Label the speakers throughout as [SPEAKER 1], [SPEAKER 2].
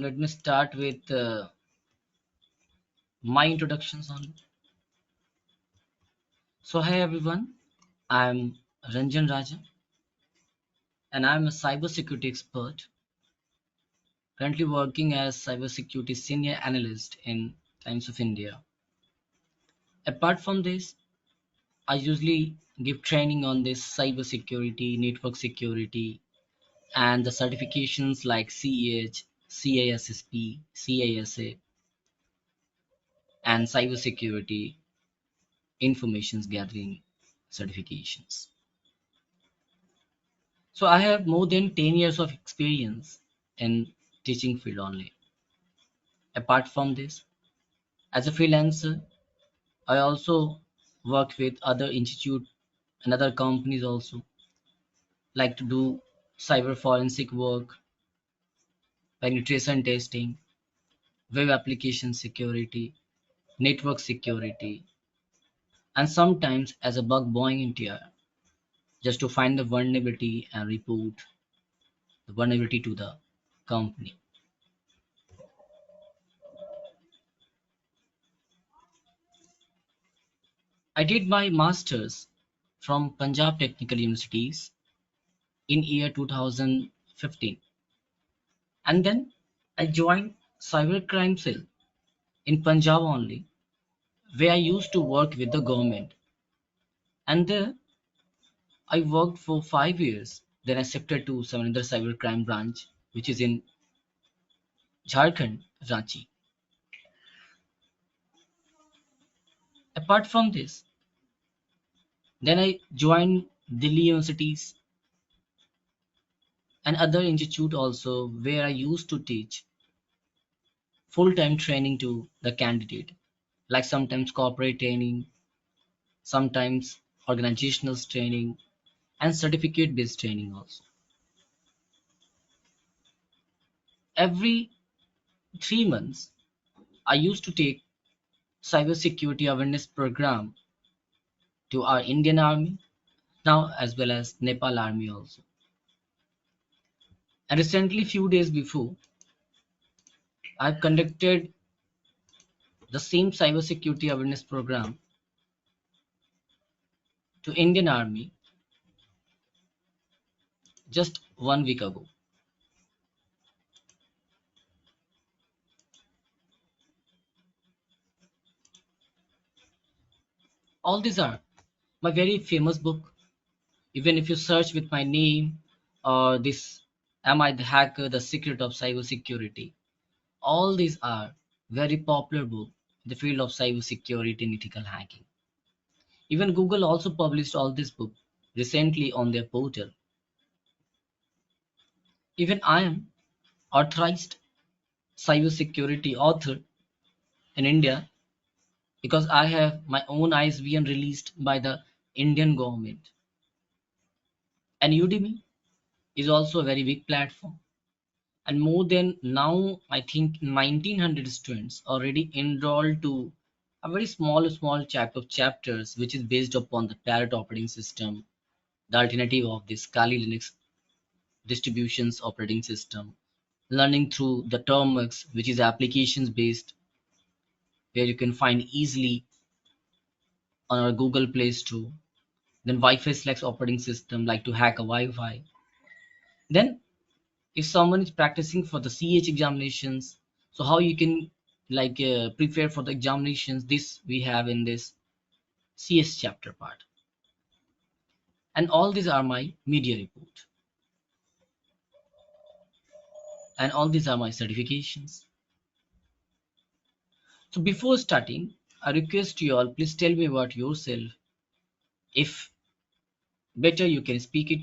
[SPEAKER 1] let me start with my introductions on. So hi everyone, I'm Ranjan Raja and I'm a cybersecurity expert currently working as cybersecurity senior analyst in Times of India. Apart from this, I usually give training on this cybersecurity, network security and the certifications like CEH, CISSP, CISA and cybersecurity information gathering certifications. So I have more than 10 years of experience in teaching field only. Apart from this, as a freelancer, I also work with other institute and other companies also, like to do cyber forensic work, penetration testing, web application security, network security, and sometimes as a bug volunteer, just to find the vulnerability and report the vulnerability to the company. I did my master's from Punjab Technical Universities in year 2015, and then I joined cybercrime cell in Punjab only, where I used to work with the government, and there I worked for 5 years. Then I shifted to some another cybercrime branch, which is in Jharkhand, Ranchi. Apart from this, then I joined Delhi universities and other institute also, where I used to teach full-time training to the candidate, like sometimes corporate training, sometimes organizational training, and certificate-based training also. Every 3 months, I used to take cybersecurity awareness program to our Indian Army, now as well as Nepal Army also. And recently, few days before, I've conducted the same cybersecurity awareness program to Indian Army just 1 week ago. All these are my very famous book. Even if you search with my name or this Am I the Hacker, The Secret of Cybersecurity, all these are very popular book in the field of cybersecurity and ethical hacking. Even Google also published all this book recently on their portal. Even I am authorized cybersecurity author in India because I have my own ISBN released by the Indian government. And Udemy is also a very big platform. And more than now, I think 1900 students already enrolled to a very small chapter of chapters, which is based upon the Parrot operating system, the alternative of this Kali Linux distributions operating system, learning through the Termux, which is applications based, where you can find easily on our Google Play Store. Then Wi-Fi Flex operating system, like to hack a Wi-Fi. Then if someone is practicing for the CH examinations, so how you can prepare for the examinations, this we have in this CS chapter part. And all these are my media report. And all these are my certifications. So before starting, I request you all, please tell me about yourself. If better, you can speak it,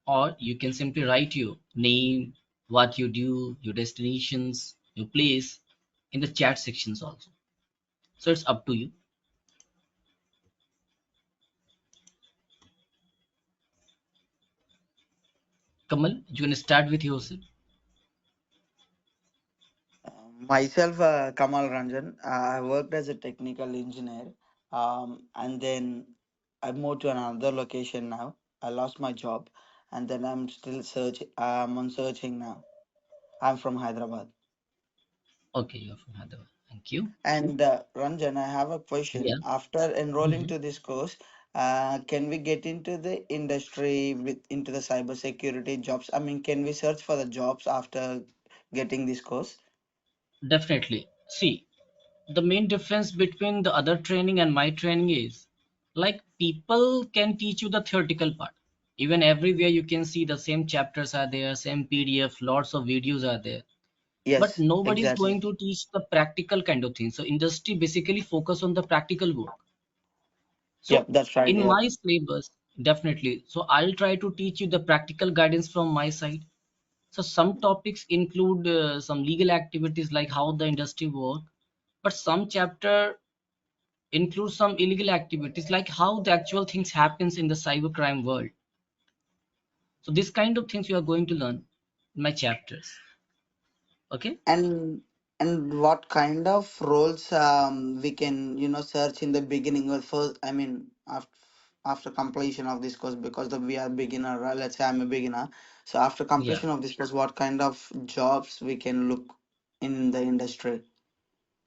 [SPEAKER 1] or you can simply write your name, what you do, your destinations, your place in the chat sections also. So it's up to you. Kamal, you can start with yourself.
[SPEAKER 2] Myself, Kamal Ranjan. I worked as a technical engineer, and then I moved to another location now. I lost my job, and then I'm still searching. I'm on searching now. I'm from Hyderabad.
[SPEAKER 1] Okay, you're from Hyderabad. Thank you.
[SPEAKER 2] And Ranjan, I have a
[SPEAKER 1] Yeah.
[SPEAKER 2] question. After enrolling
[SPEAKER 1] Mhm.
[SPEAKER 2] to this course, can we get into the industry with into the cybersecurity jobs? I mean, can we search for the jobs after getting this course?
[SPEAKER 1] Definitely. See, the main difference between the other training and my training is like people can teach you the theoretical part. Even everywhere you can see the same chapters are there, same PDF, lots of videos are there. But
[SPEAKER 2] Yes,
[SPEAKER 1] nobody is
[SPEAKER 2] exactly.
[SPEAKER 1] going to teach the practical kind of thing. So industry basically focus on the practical work.
[SPEAKER 2] Yep,
[SPEAKER 1] So
[SPEAKER 2] that's right.
[SPEAKER 1] in
[SPEAKER 2] Yep.
[SPEAKER 1] my syllabus, definitely. So I'll try to teach you the practical guidance from my side. So some topics include some legal activities like how the industry work, but some chapter include some illegal activities like how the actual things happens in the cybercrime world. So this kind of things you are going to learn in my chapters. Okay.
[SPEAKER 2] And what kind of roles we can search in the beginning or first? I mean, after completion of this course, because we are beginner, right? Let's say I'm a beginner. So after
[SPEAKER 1] Yeah.
[SPEAKER 2] completion of this course, what kind of jobs we can look in the industry?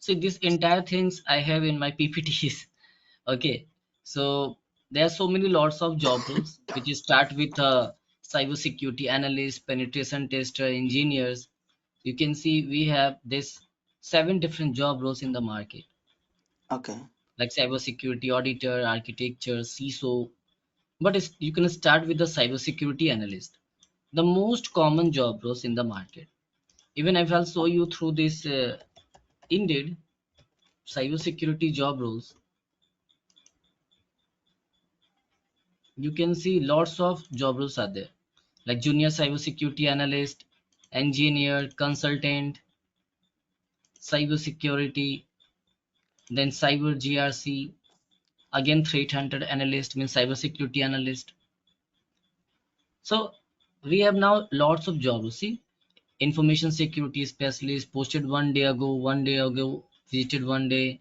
[SPEAKER 1] See, this entire things I have in my PPTs. Okay. So there are so many lots of job roles which is start with cybersecurity analyst, penetration tester, engineers. You can see we have this 7 different job roles in the market,
[SPEAKER 2] Okay.
[SPEAKER 1] like cybersecurity auditor, architecture, CISO. But you can start with the cybersecurity analyst, the most common job roles in the market. Even if I'll show you through this Indeed cybersecurity job roles, you can see lots of job roles are there, like junior cybersecurity analyst, engineer, consultant, cybersecurity, then cyber GRC, again threat hunter analyst means cybersecurity analyst. So we have now lots of jobs. See, information security specialist posted one day ago, visited one day.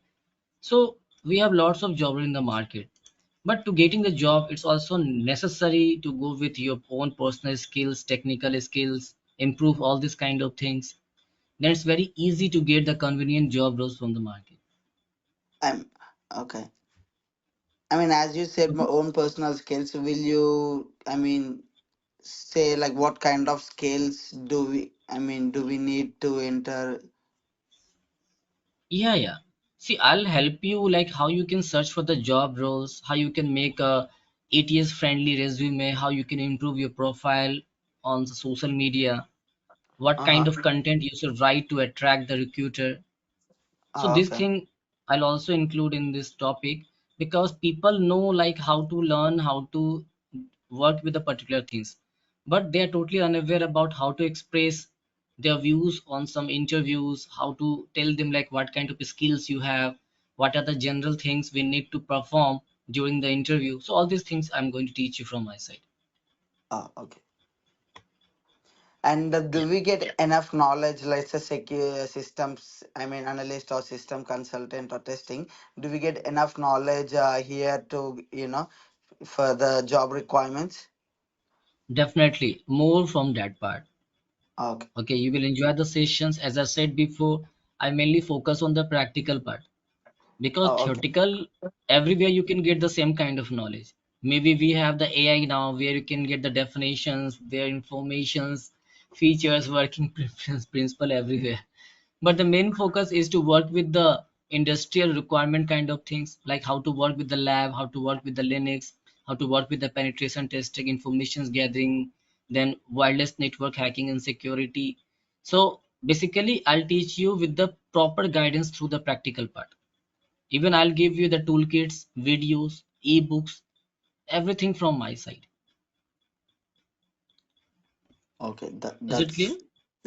[SPEAKER 1] So we have lots of jobs in the market. But to getting the job, it's also necessary to go with your own personal skills, technical skills, improve all these kind of things. Then it's very easy to get the convenient job roles from the market.
[SPEAKER 2] I'm okay. I mean, as you said, my
[SPEAKER 1] Okay.
[SPEAKER 2] own personal skills. Will you? I mean, say like what kind of skills do we? I mean, do we need to enter?
[SPEAKER 1] Yeah, yeah. See, I'll help you like how you can search for the job roles, how you can make a ATS friendly resume, how you can improve your profile on the social media, what
[SPEAKER 2] Uh
[SPEAKER 1] kind
[SPEAKER 2] huh.
[SPEAKER 1] of content you should write to attract the recruiter. So
[SPEAKER 2] Oh,
[SPEAKER 1] this
[SPEAKER 2] okay.
[SPEAKER 1] thing I'll also include in this topic because people know like how to learn, how to work with the particular things, but they are totally unaware about how to express their views on some interviews, how to tell them like what kind of skills you have, what are the general things we need to perform during the interview. So all these things I'm going to teach you from my side.
[SPEAKER 2] Oh, okay. And
[SPEAKER 1] Yeah,
[SPEAKER 2] do we get enough knowledge, like the secure systems, I mean, analyst or system consultant or testing? Do we get enough knowledge here to, for the job requirements?
[SPEAKER 1] definitely more from that part.
[SPEAKER 2] Okay.
[SPEAKER 1] Okay, you will enjoy the sessions. As I said before, I mainly focus on the practical part because
[SPEAKER 2] Oh, okay.
[SPEAKER 1] theoretical, everywhere you can get the same kind of knowledge. Maybe we have the AI now where you can get the definitions, their informations, features, working preference principle everywhere. But the main focus is to work with the industrial requirement kind of things, like how to work with the lab, how to work with the Linux, how to work with the penetration testing, information gathering, then wireless network hacking and security. So basically I'll teach you with the proper guidance through the practical part. Even I'll give you the toolkits, videos, ebooks, everything from my side.
[SPEAKER 2] Okay.
[SPEAKER 1] Is it clear?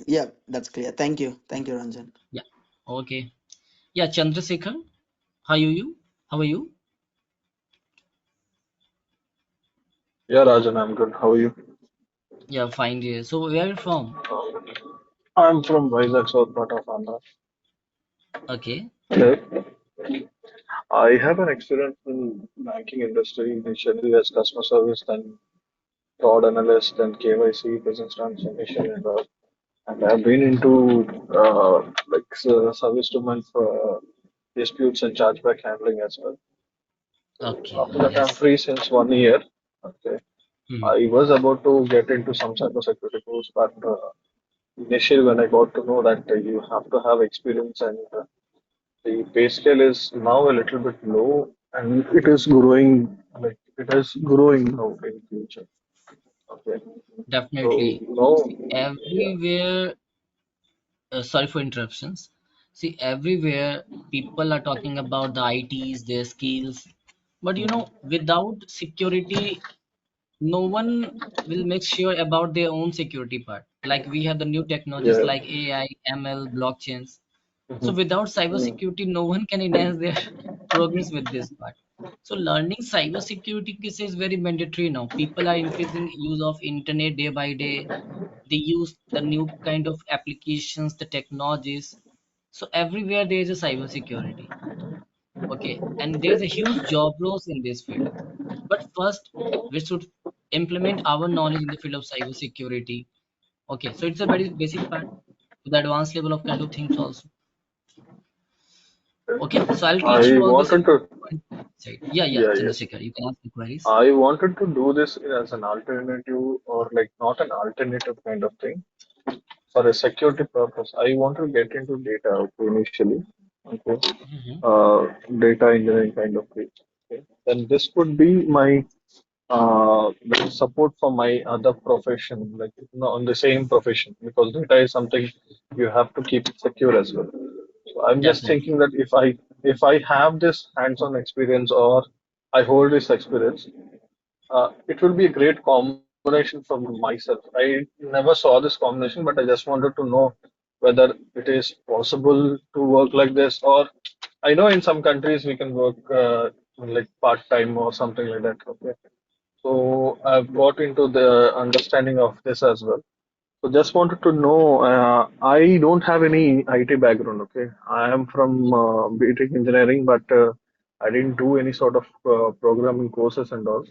[SPEAKER 2] Yeah, that's clear. Thank you. Thank you, Ranjan.
[SPEAKER 1] Yeah. Okay. Yeah, Chandrasekhar, how are you? How are you?
[SPEAKER 3] Yeah, Rajan, I'm good. How are you?
[SPEAKER 1] Yeah, fine. Yeah. So where are you from?
[SPEAKER 3] I'm from Vizag, south part of Andhra.
[SPEAKER 1] Okay.
[SPEAKER 3] Okay. I have an experience in banking industry initially as customer service, then fraud analyst, then KYC, business transformation, and all. and I've been into service domain for disputes and chargeback handling as well. So
[SPEAKER 1] Okay,
[SPEAKER 3] after that, I'm
[SPEAKER 1] yes.
[SPEAKER 3] free since 1 year. Okay,
[SPEAKER 1] Mhm.
[SPEAKER 3] I was about to get into some cybersecurity course, but initially when I got to know that you have to have experience and the pay scale is now a little bit low, and it is growing. Like it is growing now in future. Okay, so
[SPEAKER 1] Definitely.
[SPEAKER 3] no,
[SPEAKER 1] See,
[SPEAKER 3] yeah,
[SPEAKER 1] everywhere, sorry for interruptions. See, everywhere people are talking about the ITs, their skills, but without security, no one will make sure about their own security part. Like we have the new technologies
[SPEAKER 3] yeah.
[SPEAKER 1] like AI, ML, blockchains. So
[SPEAKER 3] Mhm.
[SPEAKER 1] without
[SPEAKER 3] Mm.
[SPEAKER 1] cybersecurity, no one can enhance their progress with this part. So learning cybersecurity is very mandatory now. People are increasing use of internet day by day. They use the new kind of applications, the technologies. So everywhere there is a cybersecurity. Okay, and there's a huge job roles in this field. But first, we should implement our knowledge in the field of cybersecurity. Okay, so it's a very basic part to the advanced level of kind of things also. Okay, so I'll teach
[SPEAKER 3] I
[SPEAKER 1] you all this
[SPEAKER 3] wanted to,
[SPEAKER 1] side. Yeah, yeah,
[SPEAKER 3] yeah, yes.
[SPEAKER 1] Chandrasekhar, you can ask the queries.
[SPEAKER 3] I wanted to do this as an alternative or like not an alternative kind of thing for a security purpose. I want to get into data okay, initially. Okay.
[SPEAKER 1] Hmm.
[SPEAKER 3] Data engineering kind of thing. Okay. Then this could be my the support for my other profession, like on the same profession, because data is something you have to keep it secure as well. So I'm just
[SPEAKER 1] Definitely.
[SPEAKER 3] thinking that if I have this hands-on experience or I hold this experience, it will be a great combination for myself. I never saw this combination, but I just wanted to know whether it is possible to work like this, or I know in some countries we can work like part-time or something like that. Okay. So I've got into the understanding of this as well. So just wanted to know, I don't have any IT background, okay? I am from BTech engineering, but I didn't do any sort of programming courses and all,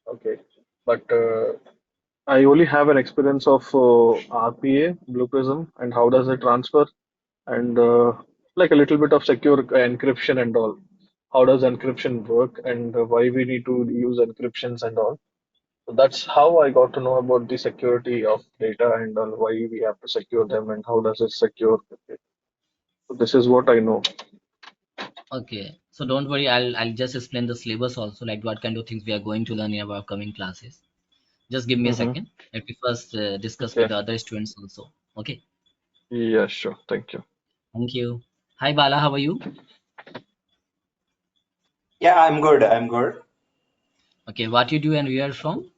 [SPEAKER 3] okay? But I only have an experience of RPA, Blue Prism, and how does it transfer, and like a little bit of secure encryption and all. How does encryption work, and why we need to use encryptions and all. So that's how I got to know about the security of data and why we have to secure them and how does it secure. So this is what I know.
[SPEAKER 1] Okay, so don't worry, I'll just explain the syllabus also, like what kind of things we are going to learn in our upcoming classes. Just give me a
[SPEAKER 3] Hmm.
[SPEAKER 1] second. Let me first discuss with
[SPEAKER 3] Okay.
[SPEAKER 1] the other students also. Okay,
[SPEAKER 3] Yeah, sure. Thank you.
[SPEAKER 1] thank you. Hi Bala, how are you?
[SPEAKER 4] Yeah, I'm good. I'm good.
[SPEAKER 1] Okay, what you do and where you are from?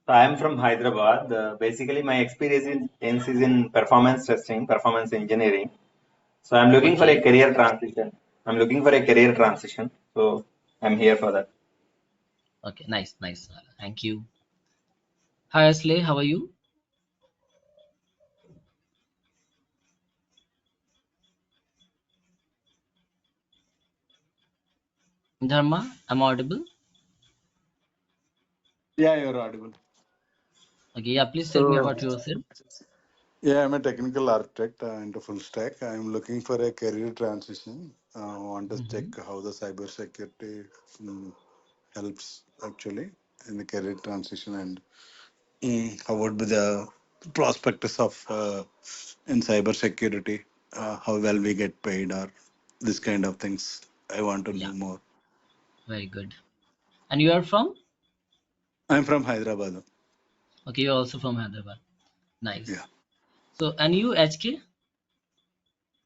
[SPEAKER 4] So I'm from Hyderabad. Basically, my experience is in performance testing, performance engineering. So I'm looking for a
[SPEAKER 1] Okay,
[SPEAKER 4] career transition. I'm looking for a career transition. So I'm here for that.
[SPEAKER 1] okay, nice, nice. Thank you. Hi Asley, how are you? Dharma, I'm audible.
[SPEAKER 5] Yeah, you're audible.
[SPEAKER 1] Okay, yeah, please tell me
[SPEAKER 5] So,
[SPEAKER 1] about yourself.
[SPEAKER 5] yeah, I'm a technical architect into full stack. I'm looking for a career transition. Want to check
[SPEAKER 1] Hmm.
[SPEAKER 5] how the cybersecurity helps actually in the career transition and how would be the prospectus of in cybersecurity, how well we get paid or this kind of things. I want to
[SPEAKER 1] Yeah,
[SPEAKER 5] know more.
[SPEAKER 1] very good. And you are from?
[SPEAKER 5] I'm from Hyderabad.
[SPEAKER 1] Okay, you're also from Hyderabad. Nice.
[SPEAKER 5] Yeah.
[SPEAKER 1] So, and you, HK?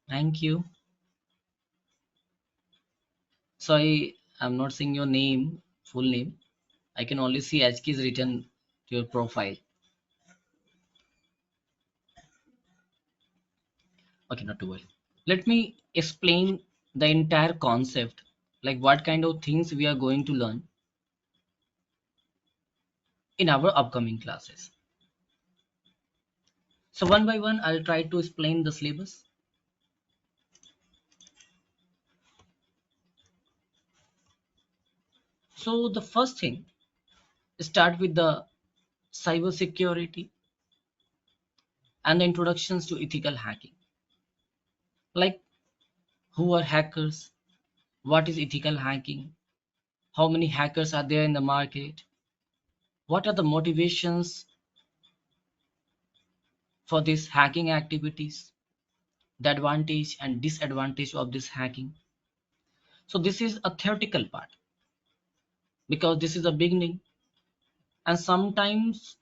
[SPEAKER 1] Thank you. Sorry, I'm not seeing your name, full name. I can only see HK is written to your profile. Okay, not to worry. Let me explain the entire concept, like what kind of things we are going to learn in our upcoming classes. So one by one, I'll try to explain the syllabus. So the first thing, start with the cybersecurity. and the introductions to ethical hacking. Like, who are hackers? What is ethical hacking? How many hackers are there in the market? What are the motivations for these hacking activities? The advantage and disadvantage of this hacking. So this is a theoretical part because this is a beginning, and sometimes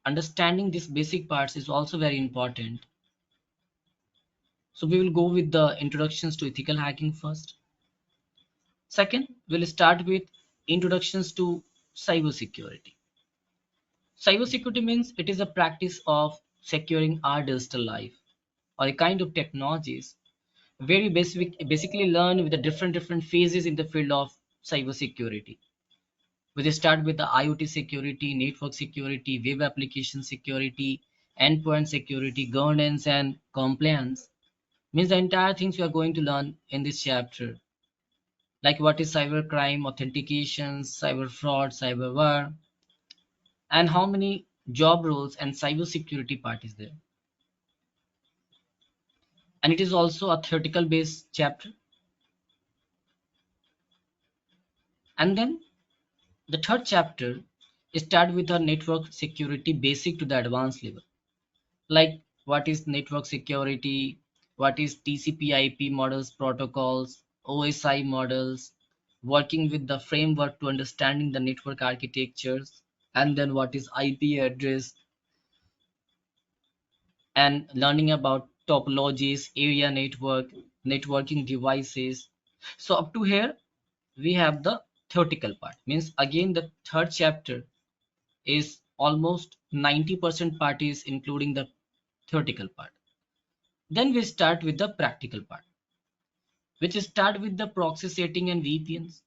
[SPEAKER 1] understanding these basic parts is also very important. So we will go with the introductions to ethical hacking first. Second, we'll start with introductions to cybersecurity. Cybersecurity means it is a practice of securing our digital life, or a kind of technologies where we basically learn with the different phases in the field of cybersecurity. We start with the IoT security, network security, web application security, endpoint security, governance, and compliance. Means the entire things we are going to learn in this chapter, like what is cybercrime, authentication, cyber fraud, cyber war, and how many job roles and cybersecurity part is there. And it is also a theoretical based chapter. And then the third chapter start with a network security basic to the advanced level, like what is network security, what is TCP/IP models, protocols, OSI models, working with the framework to understanding the network architectures, and then what is IP address, and learning about topologies, area network, networking devices. So up to here, we have the theoretical part. Means again, the third chapter is almost 90% part is including the theoretical part. Then we start with the practical part, which start with the proxy setting and VPNs.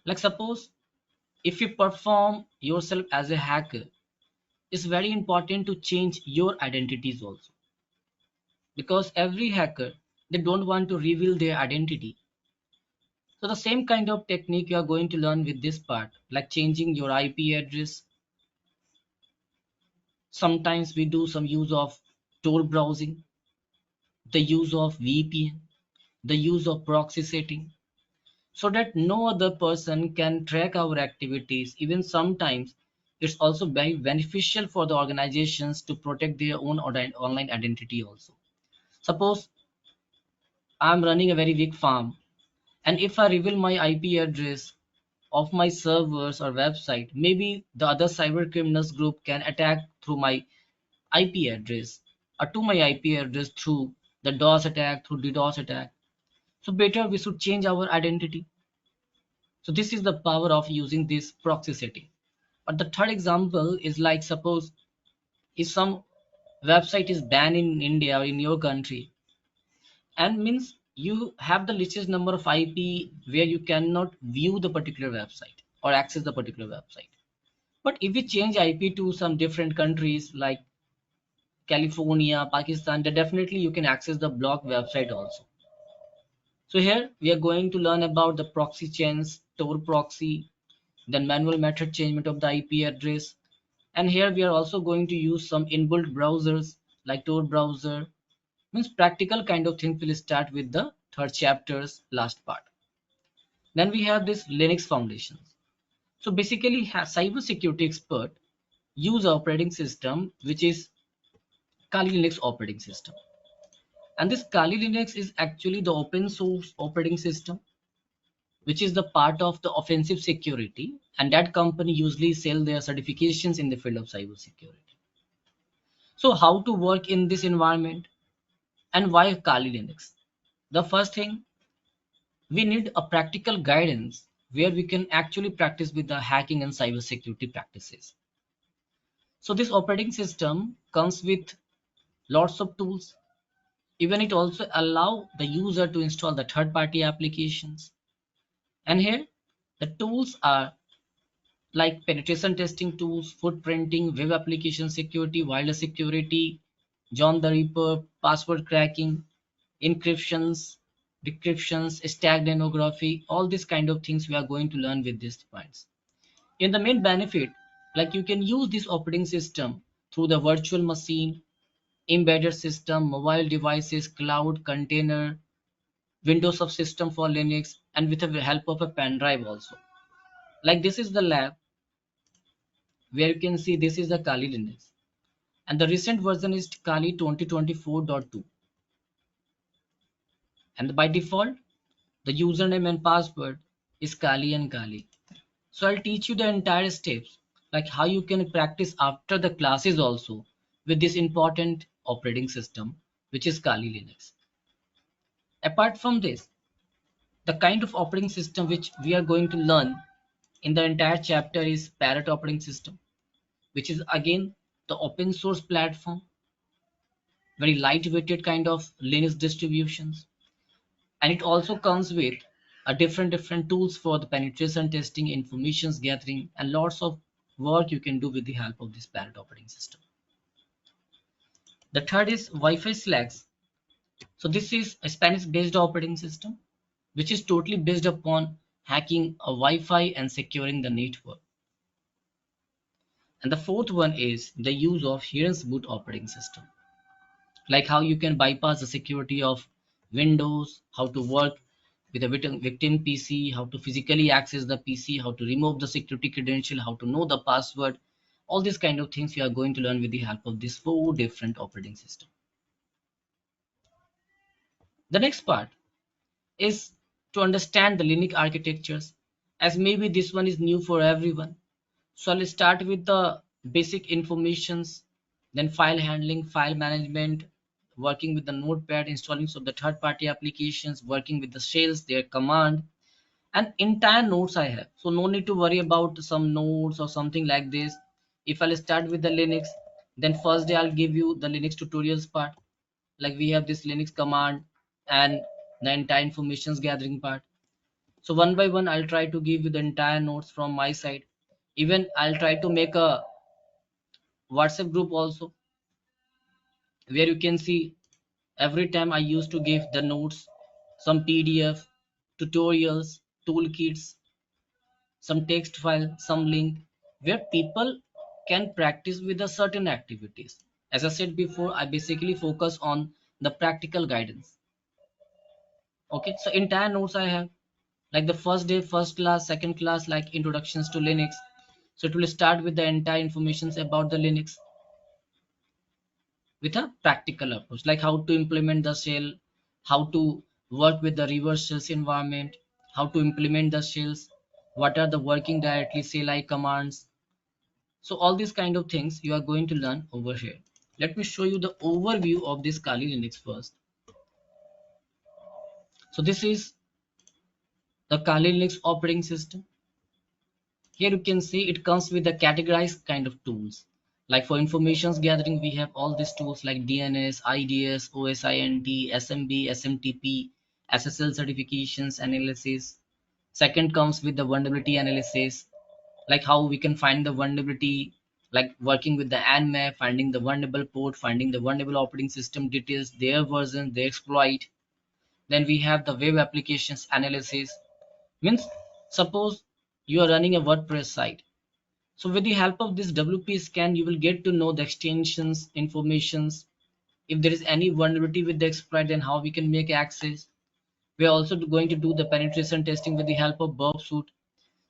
[SPEAKER 1] Like suppose if you perform yourself as a hacker, it's very important to change your identities also, because every hacker, they don't want to reveal their identity. So the same kind of technique you are going to learn with this part, like changing your IP address. Sometimes we do some use of Tor browsing, the use of VPN, the use of proxy setting, so that no other person can track our activities. Even sometimes it's also very beneficial for the organizations to protect their own online identity also. Suppose I'm running a very big farm, and if I reveal my IP address of my servers or website, maybe the other cyber criminals group can attack through my IP address, or to my IP address through the DOS attack, through DDoS attack. So better we should change our identity. So this is the power of using this proxy setting. But the third example is like suppose if some website is banned in India or in your country, and means you have the richest number of IP where you cannot view the particular website or access the particular website. But if we change IP to some different countries like California, Pakistan, then definitely you can access the blocked website also. So here we are going to learn about the proxy chains, Tor proxy, then manual method changement of the IP address. And here we are also going to use some inbuilt browsers like Tor browser. Means practical kind of things will start with the third chapter's last part. Then we have this Linux foundations. So basically, cyber security expert use operating system which is Kali Linux operating system. And this Kali Linux is actually the open source operating system, which is the part of the offensive security, and that company usually sell their certifications in the field of cybersecurity. So how to work in this environment and why Kali Linux? The first thing, we need a practical guidance where we can actually practice with the hacking and cybersecurity practices. So this operating system comes with lots of tools. Even it also allow the user to install the third-party applications. And here the tools are like penetration testing tools, footprinting, web application security, wireless security, John the Ripper, password cracking, encryptions, decryptions, steganography, all these kind of things we are going to learn with these points. In the main benefit, like you can use this operating system through the virtual machine, embedded system, mobile devices, cloud, container, Windows subsystem for Linux, and with the help of a pen drive also. Like this is the lab where you can see this is the Kali Linux. And the recent version is Kali 2024.2. And by default, the username and password is Kali and Kali. So I'll teach you the entire steps, like how you can practice after the classes also with this important operating system, which is Kali Linux. Apart from this, the kind of operating system which we are going to learn in the entire chapter is Parrot operating system, which is again the open source platform, very lightweighted kind of Linux distributions. And it also comes with a different tools for the penetration testing, informations gathering, and lots of work you can do with the help of this Parrot operating system. The third is Wi-Fi slacks. So this is a Spanish based operating system which is totally based upon hacking a Wi-Fi and securing the network. And the fourth one is the use of Heron's boot operating system, like how you can bypass the security of Windows, how to work with a victim PC, how to physically access the PC, how to remove the security credential, how to know the password. All these kind of things you are going to learn with the help of these four different operating systems. The next part is to understand the Linux architectures, as maybe this one is new for everyone. So I'll start with the basic informations, then file handling, file management, working with the notepad, installing some of the third-party applications, working with the shells, their command, and entire notes I have. So no need to worry about some notes or something like this. If I'll start with the Linux, then first day I'll give you the Linux tutorials part. Like we have this Linux command and the entire informations gathering part. So one by one, I'll try to give you the entire notes from my side. Even I'll try to make a WhatsApp group also where you can see every time I used to give the notes, some PDF, tutorials, toolkits, some text file, some link where people can practice with the certain activities. As I said before, I basically focus on the practical guidance. Okay, so entire notes I have, like the first day, first class, second class, like introductions to Linux. So it will start with the entire informations about the Linux with a practical approach, like how to implement the shell, how to work with the reverse shells environment, how to implement the shells, what are the working directly CLI commands. So all these kind of things you are going to learn over here. Let me show you the overview of this Kali Linux first. So this is the Kali Linux operating system. Here you can see it comes with the categorized kind of tools. Like for informations gathering, we have all these tools like DNS, IDS, OSINT, SMB, SMTP, SSL certifications, analysis. Second comes with the vulnerability analysis, like how we can find the vulnerability, like working with the Nmap, finding the vulnerable port, finding the vulnerable operating system details, their version, their exploit. Then we have the web applications analysis. Means suppose you are running a WordPress site. So with the help of this WP scan, you will get to know the extensions, informations. If there is any vulnerability with the exploit, then how we can make access. We are also going to do the penetration testing with the help of Burp Suite.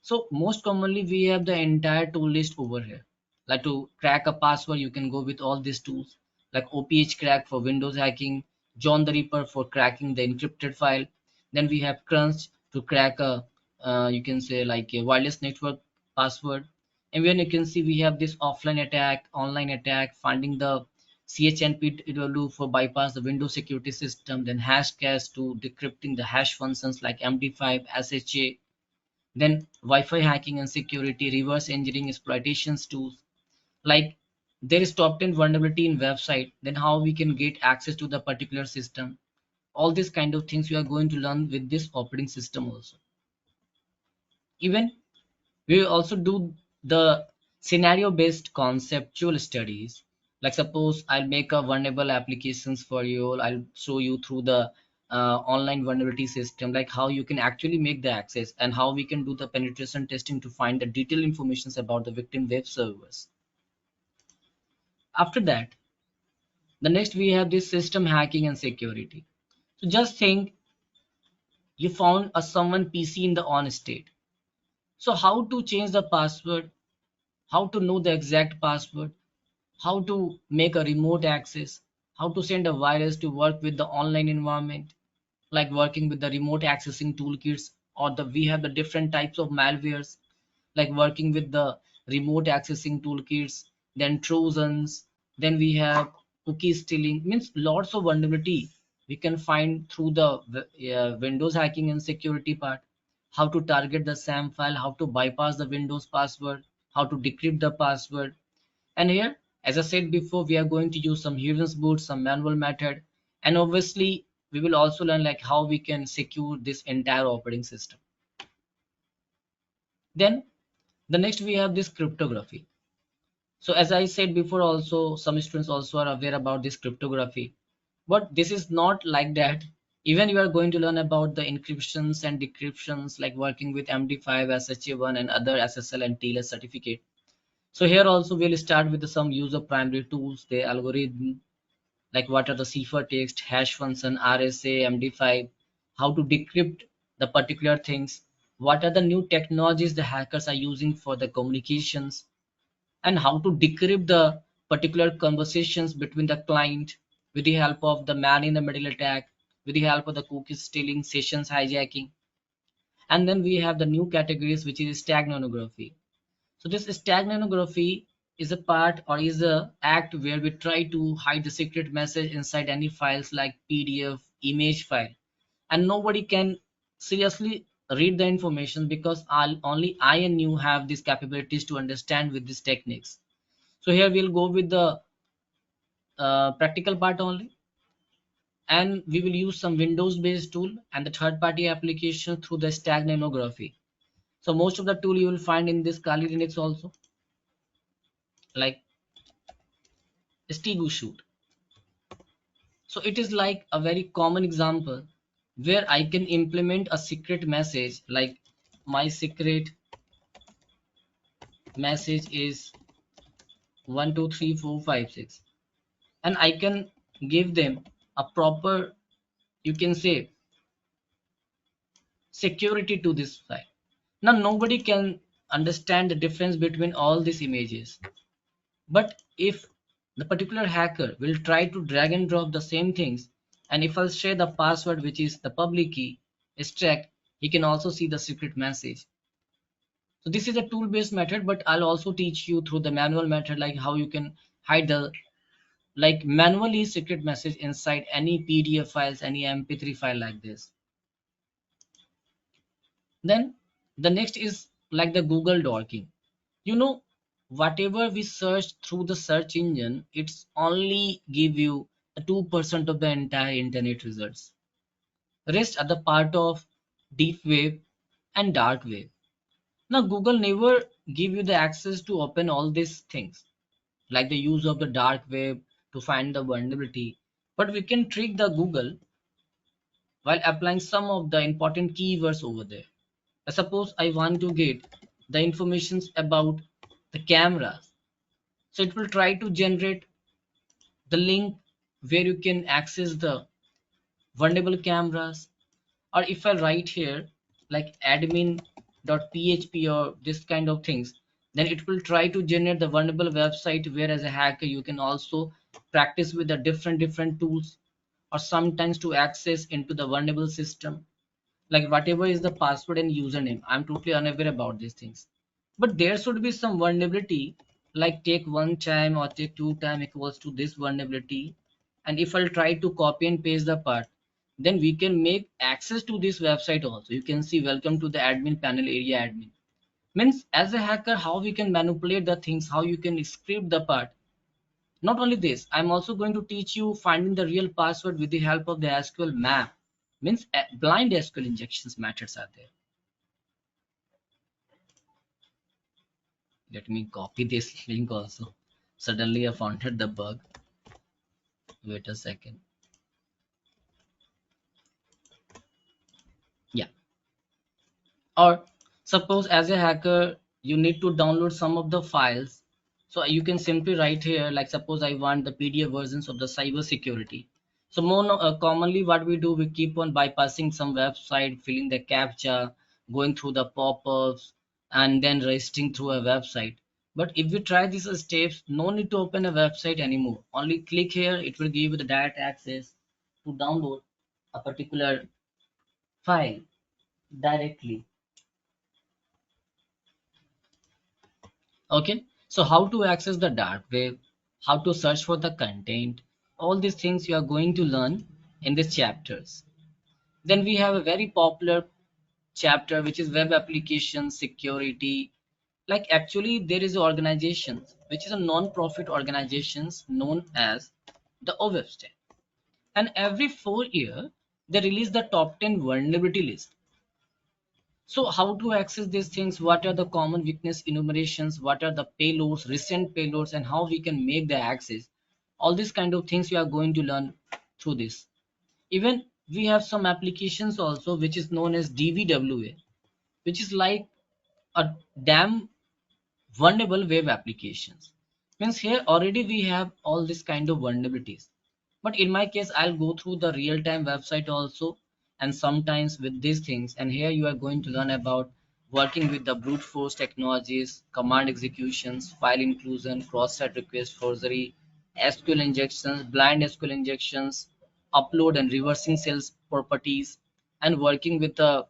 [SPEAKER 1] So most commonly we have the entire tool list over here. Like to crack a password, you can go with all these tools like OPH crack for Windows hacking, John the Ripper for cracking the encrypted file. Then we have Crunch to crack a you can say like a wireless network password. And when you can see we have this offline attack, online attack, finding the CHNP to for bypass the Windows security system, then Hashcash to decrypting the hash functions like MD5, SHA, then Wi-Fi hacking and security, reverse engineering exploitations tools. Like there is top 10 vulnerability in website, then how we can get access to the particular system. All these kind of things you are going to learn with this operating system also. Even we will also do the scenario based conceptual studies. Like suppose I'll make a vulnerable applications for you, I'll show you through the online vulnerability system, like how you can actually make the access and how we can do the penetration testing to find the detailed informations about the victim web servers. After that, The next we have this system hacking and security. So just think you found a someone PC in the on state. So how to change the password, how to know the exact password, how to make a remote access, how to send a virus to work with the online environment, like working with the remote accessing toolkits, or the we have the different types of malwares, like working with the remote accessing toolkits, then trojans, then we have cookie stealing, means lots of vulnerability we can find through the Windows hacking and security part. How to target the SAM file, how to bypass the Windows password, how to decrypt the password. And here, as I said before, we are going to use some heroes boot, some manual method, and obviously we will also learn like how we can secure this entire operating system. Then the next we have this cryptography. So as I said before, also some students also are aware about this cryptography, but this is not like that. Even you are going to learn about the encryptions and decryptions, like working with MD5, SHA1, and other SSL and TLS certificate. So here also we'll start with some user primary tools, the algorithm, like what are the ciphertext, hash function, RSA, MD5, how to decrypt the particular things, what are the new technologies the hackers are using for the communications, and how to decrypt the particular conversations between the client with the help of the man in the middle attack, with the help of the cookies stealing, sessions hijacking. And then we have the new categories, which is steganography. So this steganography is a part or is a act where we try to hide the secret message inside any files like PDF, image file, and nobody can seriously read the information because only I and you have these capabilities to understand with these techniques. So here we'll go with the practical part only, and we will use some Windows based tool and the third party application through the steganography. So most of the tool you will find in this Kali Linux also, like Stego shoot. So it is like a very common example where I can implement a secret message, like my secret message is 123456, and I can give them a proper, you can say, security to this file. Now nobody can understand the difference between all these images. But if the particular hacker will try to drag and drop the same things, and if I'll share the password, which is the public key, is checked, he can also see the secret message. So this is a tool-based method, but I'll also teach you through the manual method, like how you can hide the like manually secret message inside any PDF files, any MP3 file like this. Then the next is like the Google dorking. You know, whatever we search through the search engine, it's only give you 2% of the entire internet results. Rest are the part of deep web and dark web. Now Google never give you the access to open all these things, like the use of the dark web to find the vulnerability. But we can trick the Google while applying some of the important keywords over there. Suppose I want to get the informations about the cameras. So it will try to generate the link where you can access the vulnerable cameras. Or if I write here like admin.php or this kind of things, then it will try to generate the vulnerable website where as a hacker you can also practice with the different tools, or sometimes to access into the vulnerable system, like whatever is the password and username. I'm totally unaware about these things, but there should be some vulnerability, like take one time or take two time equals to this vulnerability. And if I'll try to copy and paste the part, then we can make access to this website also. You can see welcome to the admin panel area admin. Means as a hacker, how we can manipulate the things, how you can script the part. Not only this, I'm also going to teach you finding the real password with the help of the SQL map. Means blind SQL injections methods are there. Let me copy this link also. Suddenly I found the bug. Wait a second. Yeah. Or suppose as a hacker, you need to download some of the files So you can simply write here, like suppose I want the PDF versions of the cybersecurity. So more commonly what we do, we keep on bypassing some website, filling the captcha, going through the pop-ups, and then registering through a website. But if we try these steps, no need to open a website anymore. Only click here, it will give you the direct access to download a particular file directly. Okay, so how to access the dark web, how to search for the content, all these things you are going to learn in these chapters. Then we have a very popular chapter which is web application security. Like actually there is an organization which is a non-profit organizations known as the OWebStack, and every 4 year they release the top 10 vulnerability list. So how to access these things? What are the common weakness enumerations? What are the payloads, recent payloads, and how we can make the access? All these kind of things you are going to learn through this. Even we have some applications also which is known as DVWA, which is like a damn vulnerable web applications. Means here already we have all this kind of vulnerabilities, but in my case I'll go through the real-time website also, and sometimes with these things. And here you are going to learn about working with the brute force technologies, command executions, file inclusion, cross-site request forgery, SQL injections, blind SQL injections, upload and reversing cells properties, and working with the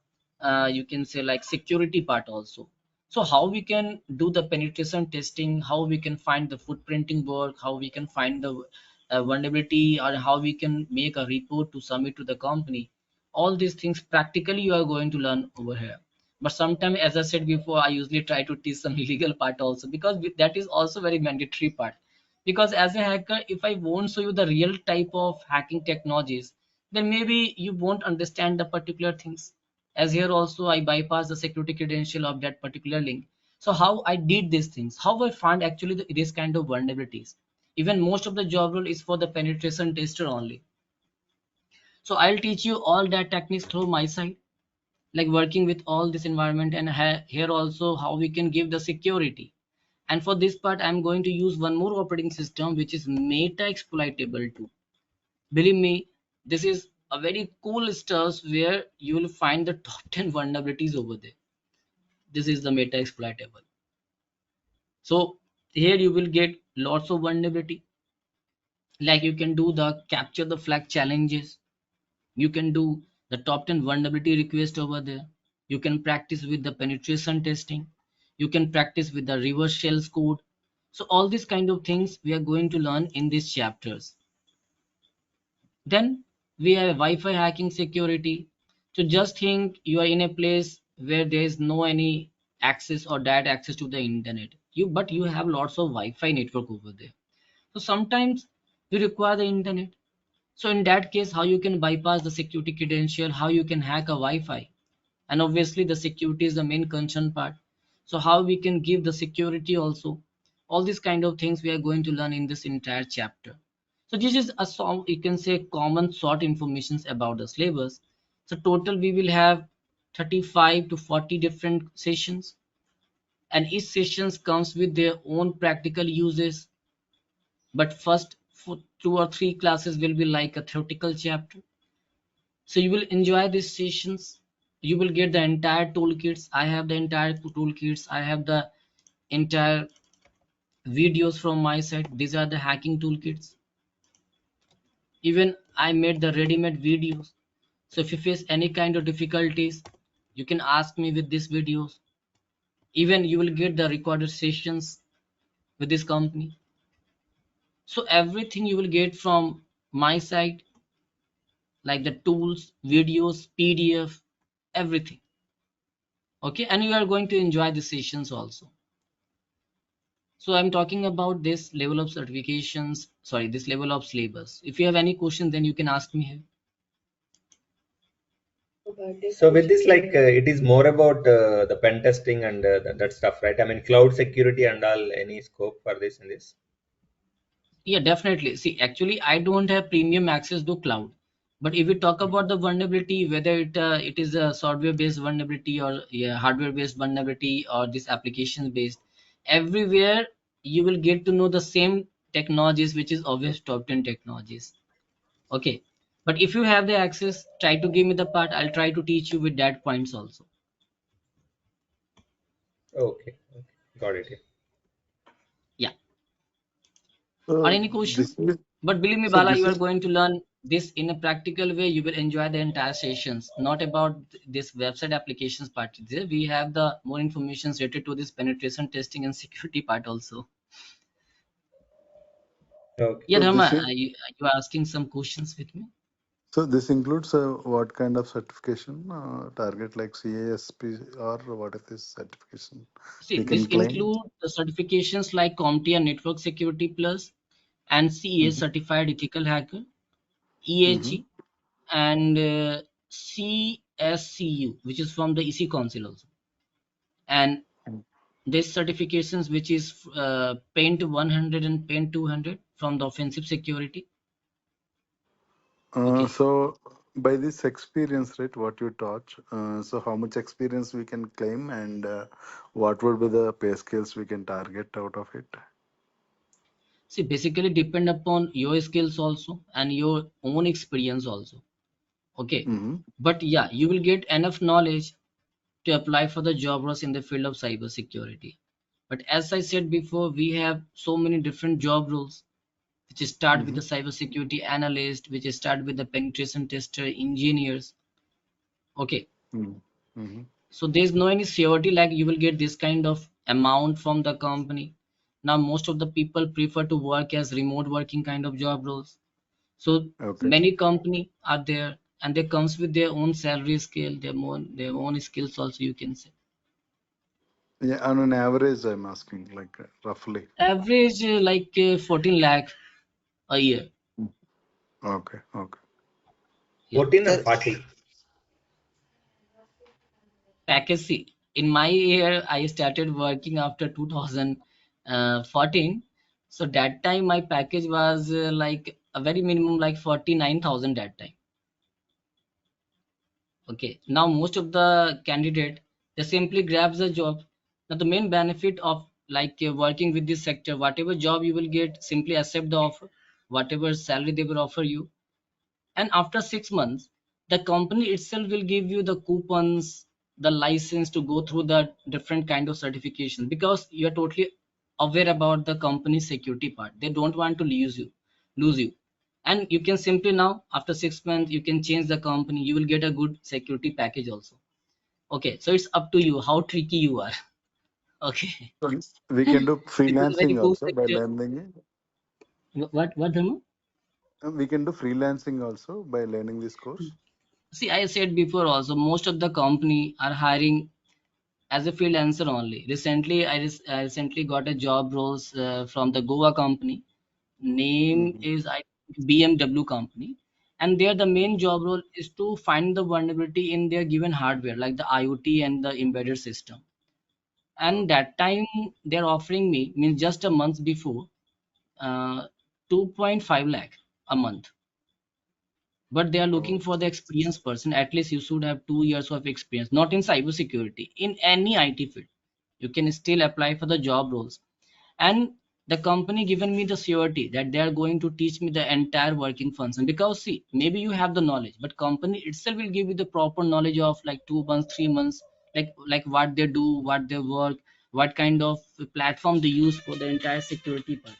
[SPEAKER 1] you can say like security part also. So how we can do the penetration testing, how we can find the footprinting work, how we can find the vulnerability, or how we can make a report to submit to the company. All these things practically you are going to learn over here. But sometimes, as I said before, I usually try to teach some illegal part also, because that is also very mandatory part. Because as a hacker, if I won't show you the real type of hacking technologies, then maybe you won't understand the particular things. As here also I bypass the security credential of that particular link. So how I did these things, how I find actually this kind of vulnerabilities. Even most of the job role is for the penetration tester only. So I'll teach you all that techniques through my side, like working with all this environment, and here also how we can give the security. And for this part I'm going to use one more operating system which is meta exploitable 2. Believe me, this is a very cool stuff where you will find the top 10 vulnerabilities over there. This is the meta exploitable. So here you will get lots of vulnerability. Like you can do the capture the flag challenges. You can do the top 10 vulnerability request over there. You can practice with the penetration testing. You can practice with the reverse shells code. So all these kind of things we are going to learn in these chapters. Then we have Wi-Fi hacking security. So just think you are in a place where there is no any access or direct access to the internet. But you have lots of Wi-Fi network over there. So sometimes you require the internet. So in that case, how you can bypass the security credential, how you can hack a Wi-Fi. And obviously the security is the main concern part. So how we can give the security also. All these kind of things we are going to learn in this entire chapter. So this is a you can say common short informations about the syllabus. So total we will have 35 to 40 different sessions, and each sessions comes with their own practical uses. But first 2 or 3 classes will be like a theoretical chapter. So you will enjoy these sessions. You will get the entire toolkits. I have the entire toolkits. I have the entire videos from my side. These are the hacking toolkits. Even I made the ready-made videos. So if you face any kind of difficulties, you can ask me with these videos. Even you will get the recorded sessions with this company. So everything you will get from my side, like the tools, videos, PDF, everything. Okay, and you are going to enjoy the sessions also. So I'm talking about this level of certifications, sorry, this level of syllabus. If you have any question, then you can ask me here.
[SPEAKER 4] So with this, like it is more about the pen testing and that stuff, right? I mean, cloud security and all. Any scope for this in this?
[SPEAKER 1] Yeah, definitely. See, actually, I don't have premium access to cloud. But if we talk about the vulnerability, whether it is a software-based vulnerability or yeah, hardware-based vulnerability or this application-based, everywhere you will get to know the same technologies which is obvious top 10 technologies. Okay, but if you have the access, try to give me the part. I'll try to teach you with that points also.
[SPEAKER 6] Okay. Okay. Got it. Yeah.
[SPEAKER 1] Yeah. Or
[SPEAKER 5] So
[SPEAKER 1] any question?
[SPEAKER 5] this is
[SPEAKER 1] But believe me,
[SPEAKER 5] so
[SPEAKER 1] Bala,
[SPEAKER 5] this
[SPEAKER 1] you are
[SPEAKER 5] is
[SPEAKER 1] going to learn this in a practical way. You will enjoy the entire sessions, not about this website applications part. There we have the more information related to this penetration testing and security part also.
[SPEAKER 6] Okay.
[SPEAKER 1] Yeah,
[SPEAKER 5] so
[SPEAKER 1] Dharma,
[SPEAKER 5] this is
[SPEAKER 1] you are asking some questions with me.
[SPEAKER 5] so this includes what kind of certification target like CASP or what is this certification
[SPEAKER 1] See,
[SPEAKER 5] we
[SPEAKER 1] this
[SPEAKER 5] can claim?
[SPEAKER 1] include the certifications like CompTIA Network Security Plus and CA
[SPEAKER 5] Mm-hmm.
[SPEAKER 1] Certified Ethical Hacker,
[SPEAKER 5] Mm-hmm.
[SPEAKER 1] EAG, and CSCU, which is from the EC Council also. And this certifications, which is Paint 100 and Paint 200 from the offensive security. Okay.
[SPEAKER 5] So by this experience, right, what you taught, so how much experience we can claim and what would be the pay scales we can target out of it?
[SPEAKER 1] See, basically depend upon your skills also and your own experience also. Okay.
[SPEAKER 5] Mm-hmm.
[SPEAKER 1] But yeah, you will get enough knowledge to apply for the job roles in the field of cybersecurity. But as I said before, we have so many different job roles, which start with
[SPEAKER 5] Mm-hmm.
[SPEAKER 1] the cybersecurity analyst, which start with the penetration tester, engineers. Okay,
[SPEAKER 5] Mm-hmm.
[SPEAKER 1] so there's no any surety like you will get this kind of amount from the company. Now most of the people prefer to work as remote working kind of job roles. So
[SPEAKER 5] Okay.
[SPEAKER 1] many company are there, and they comes with their own salary scale, their own skills also, you can say.
[SPEAKER 5] Yeah, on an average, I'm asking, like roughly.
[SPEAKER 1] Average 14 lakh a year.
[SPEAKER 5] Mm. Okay, okay.
[SPEAKER 1] Yeah.
[SPEAKER 6] 14 or
[SPEAKER 2] Sir,
[SPEAKER 6] 40?
[SPEAKER 1] Package C. In my year, I started working after 2014. So that time my package was like a very minimum like 49,000 that time. Okay. Now most of the candidate, they simply grabs a job. Now the main benefit of working with this sector, whatever job you will get, simply accept the offer, whatever salary they will offer you, and after 6 months the company itself will give you the coupons, the license to go through the different kind of certifications, because you are totally aware about the company security part. They don't want to lose you. And you can simply now after 6 months you can change the company, you will get a good security package also. Okay, so it's up to you how tricky you are. Okay.
[SPEAKER 5] So we can do
[SPEAKER 1] This is a very
[SPEAKER 5] freelancing
[SPEAKER 1] cool
[SPEAKER 5] also by
[SPEAKER 1] sector.
[SPEAKER 5] learning it.
[SPEAKER 1] What Dharma?
[SPEAKER 5] We can do freelancing also by learning this course.
[SPEAKER 1] See, I said before also, most of the company are hiring as a freelancer only. Recently, I recently got a job roles from the Goa company. Name
[SPEAKER 5] Mm-hmm.
[SPEAKER 1] is I think BMW company, and there the main job role is to find the vulnerability in their given hardware, like the IoT and the embedded system. And
[SPEAKER 5] Okay.
[SPEAKER 1] that time they're offering me, means just a month before, uh, 2.5 lakh a month. But they are looking
[SPEAKER 5] Oh,
[SPEAKER 1] for the experienced person. At least you should have 2 years of experience, not in cybersecurity, in any IT field. You can still apply for the job roles. And the company given me the surety that they are going to teach me the entire working function, because see, maybe you have the knowledge, but company itself will give you the proper knowledge of like 2 months, 3 months, like what they do, what they work, what kind of platform they use for the entire security part.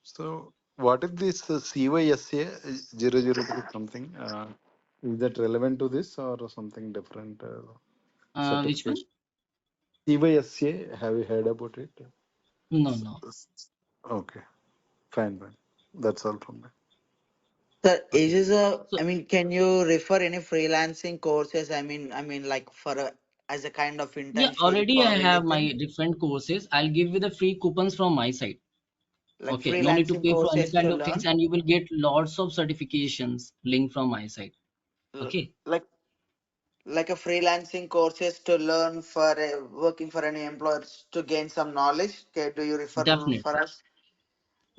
[SPEAKER 5] so what is this CYSA 003 something? Is that relevant to this or something different
[SPEAKER 1] Which one?
[SPEAKER 5] certification? CYSA, have you heard about it?
[SPEAKER 1] No,
[SPEAKER 5] S-
[SPEAKER 1] no.
[SPEAKER 5] s- Okay, fine, fine. That's all from me.
[SPEAKER 2] sir, is
[SPEAKER 5] Okay.
[SPEAKER 2] this a?
[SPEAKER 1] So
[SPEAKER 2] I mean, can you refer any freelancing courses? I mean, like for a as a kind of
[SPEAKER 1] yeah,
[SPEAKER 2] internship
[SPEAKER 1] already I
[SPEAKER 2] or
[SPEAKER 1] have
[SPEAKER 2] anything
[SPEAKER 1] my different courses. I'll give you the free coupons from my side.
[SPEAKER 2] like
[SPEAKER 1] Okay, no need to
[SPEAKER 2] freelancing
[SPEAKER 1] pay for any
[SPEAKER 2] courses to
[SPEAKER 1] kind of things,
[SPEAKER 2] learn,
[SPEAKER 1] and you will get lots of certifications link from my side.
[SPEAKER 2] L-
[SPEAKER 1] Okay,
[SPEAKER 2] like a freelancing courses to learn for working for any employers to gain some knowledge. Okay, do you refer for
[SPEAKER 1] definitely,
[SPEAKER 2] us?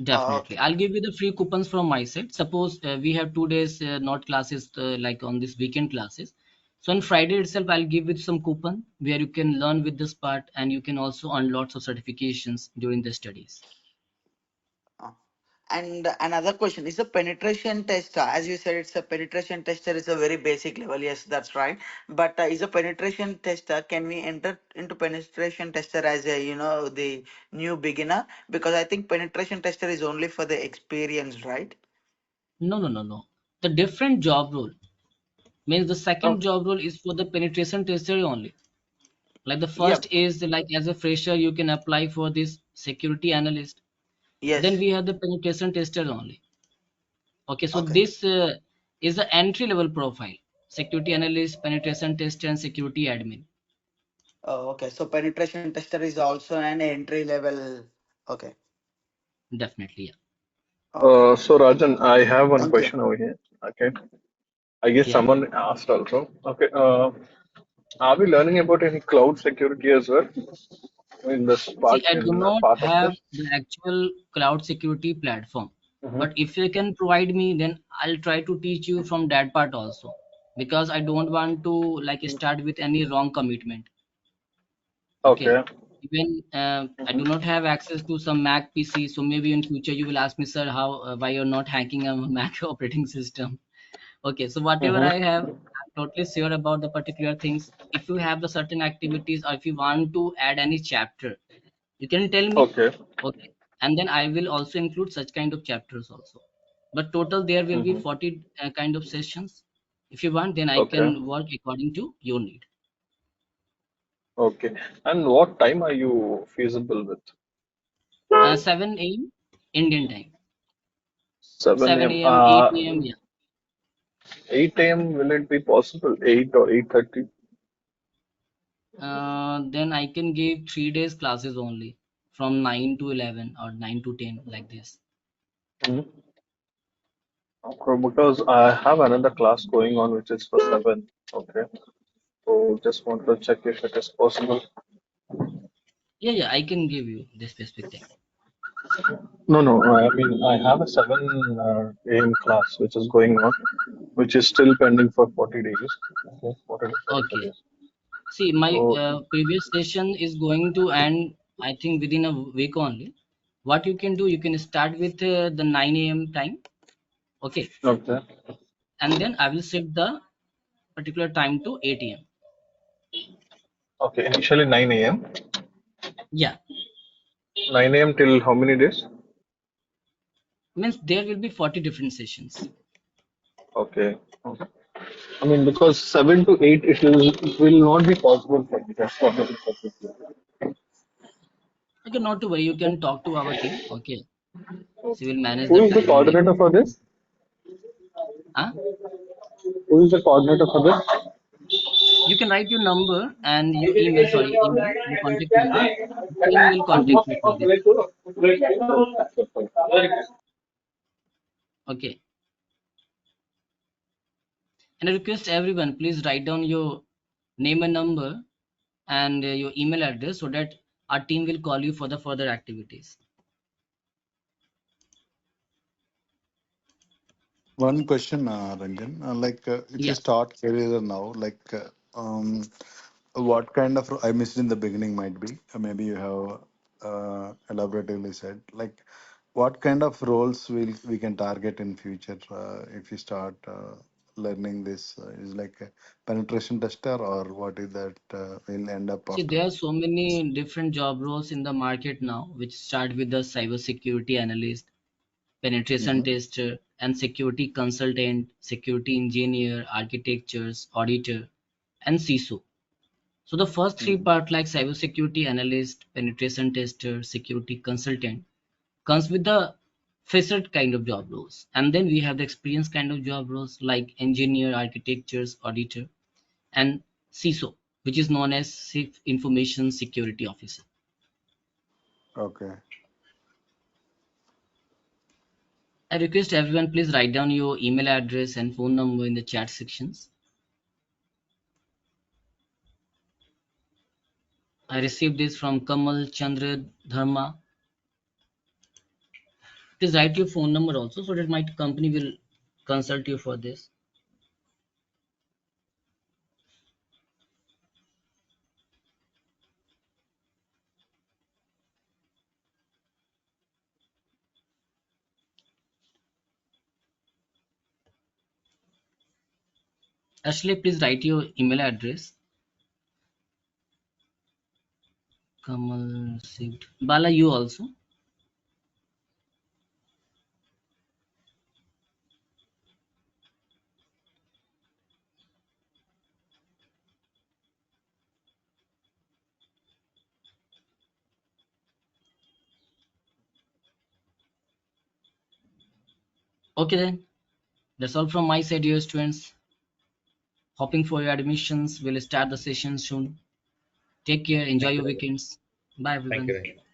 [SPEAKER 1] definitely.
[SPEAKER 2] Okay.
[SPEAKER 1] I'll give you the free coupons from my side. Suppose we have 2 days not classes like on this weekend classes. So on Friday itself, I'll give you some coupon where you can learn with this part and you can also earn lots of certifications during the studies.
[SPEAKER 2] Uh, And another question is a penetration tester. As you said, it's a penetration tester is a very basic level. Yes, that's right. But is a penetration tester, can we enter into penetration tester as a, the new beginner? Because I think penetration tester is only for the experience, right?
[SPEAKER 1] No, no, no, no. The different job role means the second
[SPEAKER 2] Oh,
[SPEAKER 1] job role is for the penetration tester only. Like the
[SPEAKER 2] yep.
[SPEAKER 1] first is like as a fresher, you can apply for this security analyst. Then
[SPEAKER 2] Yes.
[SPEAKER 1] we have the penetration tester only. Okay, so
[SPEAKER 2] Okay.
[SPEAKER 1] this is the entry level profile: security analyst, penetration tester, and security admin.
[SPEAKER 2] Oh, okay. So penetration tester is also an entry level. Okay.
[SPEAKER 1] Definitely, yeah.
[SPEAKER 2] Okay.
[SPEAKER 3] So Rajan, I have one
[SPEAKER 2] Thank you.
[SPEAKER 3] question over here. Okay, I guess
[SPEAKER 1] Yeah.
[SPEAKER 3] someone asked also. Okay, are we learning about any cloud security as well in this
[SPEAKER 1] See,
[SPEAKER 3] part,
[SPEAKER 1] I do
[SPEAKER 3] in
[SPEAKER 1] not
[SPEAKER 3] part of
[SPEAKER 1] have
[SPEAKER 3] this?
[SPEAKER 1] the actual cloud security platform,
[SPEAKER 3] Hmm.
[SPEAKER 1] but if you can provide me, then I'll try to teach you from that part also, because I don't want to like start with any wrong commitment. Okay.
[SPEAKER 3] Okay.
[SPEAKER 1] Even I do
[SPEAKER 3] Hmm.
[SPEAKER 1] not have access to some Mac PC, so maybe in future you will ask me, sir, how why you're not hacking a Mac operating system. Okay, so whatever I
[SPEAKER 3] Hmm.
[SPEAKER 1] have, I'm totally sure about the particular things. If you have the certain activities or if you want to add any chapter, you can tell me.
[SPEAKER 3] Okay.
[SPEAKER 1] Okay, and then I will also include such kind of chapters also. But total there will be
[SPEAKER 3] Hmm.
[SPEAKER 1] 40 kind of sessions. If you want, then I
[SPEAKER 3] Okay.
[SPEAKER 1] can work according to your need.
[SPEAKER 3] Okay. And what time are you feasible with?
[SPEAKER 1] 7 a.m. Indian time.
[SPEAKER 3] 7
[SPEAKER 1] 7
[SPEAKER 3] a.m.
[SPEAKER 1] a.m., 8 a.m. Yeah.
[SPEAKER 3] 8 a.m. Will it be possible? 8 or 8:30?
[SPEAKER 1] Then I can give 3 days classes only from 9 to 11 or 9 to 10 like this.
[SPEAKER 3] Mhm. Okay, because I have another class going on which is for 7. Okay. So just want to check if it is possible.
[SPEAKER 1] Yeah, yeah, I can give you this specific thing.
[SPEAKER 3] No, no. I mean, I have a 7 a.m. class which is going on, which is still pending for 40 days. Okay, 40 to 45
[SPEAKER 1] Okay.
[SPEAKER 3] days.
[SPEAKER 1] See, my
[SPEAKER 3] So,
[SPEAKER 1] previous session is going to end, I think, within a week only. What you can do, you can start with the 9 a.m. time. Okay.
[SPEAKER 3] okay.
[SPEAKER 1] And then I will set the particular time to 8 a.m.
[SPEAKER 3] Okay, initially 9 a.m.
[SPEAKER 1] Yeah.
[SPEAKER 3] 9 a.m. till how many days?
[SPEAKER 1] Means there will be 40 different sessions.
[SPEAKER 3] Okay. Okay. I mean, because 7 to 8, it will not be possible for me. That's what it is.
[SPEAKER 1] Okay, not to worry. You can talk to our team. Okay. So we'll manage
[SPEAKER 3] Who
[SPEAKER 1] the
[SPEAKER 3] is the
[SPEAKER 1] timing
[SPEAKER 3] coordinator
[SPEAKER 1] accordingly.
[SPEAKER 3] for this?
[SPEAKER 1] Huh?
[SPEAKER 3] Who is the coordinator for this?
[SPEAKER 1] You can write your number and your email, sorry, email and contact number. The team will contact you for this. Okay. And I request everyone, please write down your name and number and your email address so that our team will call you for the further activities.
[SPEAKER 5] One question, Ranjan. If you
[SPEAKER 1] Yeah.
[SPEAKER 5] start career now, what kind of I missed in the beginning might be maybe you have elaboratively said what kind of roles will we can target in future if you start learning this is like a penetration tester or what is that will end up
[SPEAKER 1] See,
[SPEAKER 5] after
[SPEAKER 1] there are
[SPEAKER 5] this.
[SPEAKER 1] so many different job roles in the market now, which start with the cybersecurity analyst, penetration
[SPEAKER 5] Mm-hmm.
[SPEAKER 1] tester, and security consultant, security engineer, architectures, auditor, and CISO. So the first three
[SPEAKER 5] Mm-hmm.
[SPEAKER 1] part like cybersecurity analyst, penetration tester, security consultant comes with the fresher kind of job roles. And then we have the experience kind of job roles like engineer, architectures, auditor, and CISO, which is known as Chief Information Security Officer.
[SPEAKER 5] Okay.
[SPEAKER 1] I request everyone please write down your email address and phone number in the chat sections. I received this from Kamal Chandra Dharma. Please write your phone number also so that my company will consult you for this. Ashley, please write your email address. Kamal received. Bala, you also. Okay then. That's all from my side, dear students. Hoping for your admissions. We'll start the session soon. Take care. Enjoy
[SPEAKER 6] Thank you
[SPEAKER 1] your
[SPEAKER 6] very much.
[SPEAKER 1] weekends. Bye,
[SPEAKER 6] Thank you
[SPEAKER 1] everyone.
[SPEAKER 6] very much.